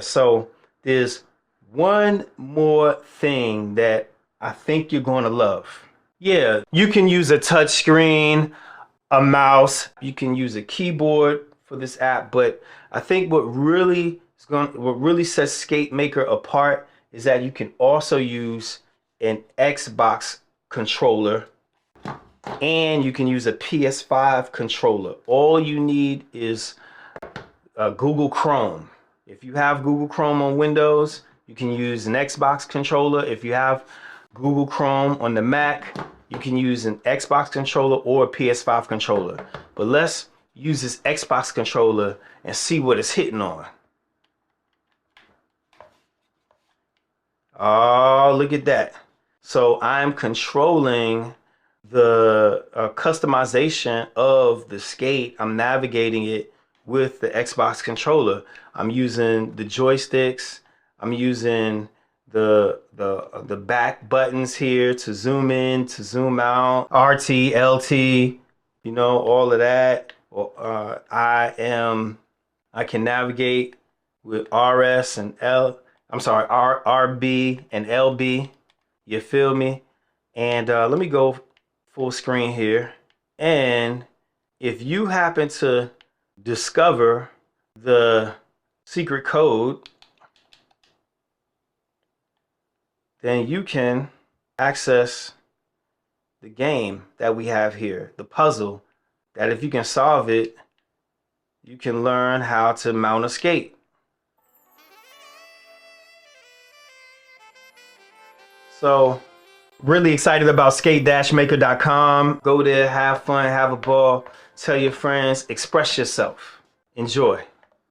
So there's one more thing that I think you're going to love. Yeah, you can use a touch screen, a mouse, you can use a keyboard for this app, but I think what really sets Skate Maker apart is that you can also use an Xbox controller and you can use a PS5 controller. All you need is Google Chrome. If you have Google Chrome on Windows, you can use an Xbox controller. If you have Google Chrome on the Mac, you can use an Xbox controller or a PS5 controller. But let's use this Xbox controller and see what it's hitting on. Oh, look at that. So I'm controlling the customization of the skate. I'm navigating it with the Xbox controller. I'm using the joysticks. I'm using the back buttons here to zoom in, to zoom out, RT, LT, you know, all of that. I can navigate with RS and RB and LB. You feel me? And let me go full screen here. And if you happen to discover the secret code, then you can access the game that we have here, the puzzle, that if you can solve it, you can learn how to mount a skate. So, really excited about skate-maker.com. Go there, have fun, have a ball, tell your friends, express yourself. Enjoy.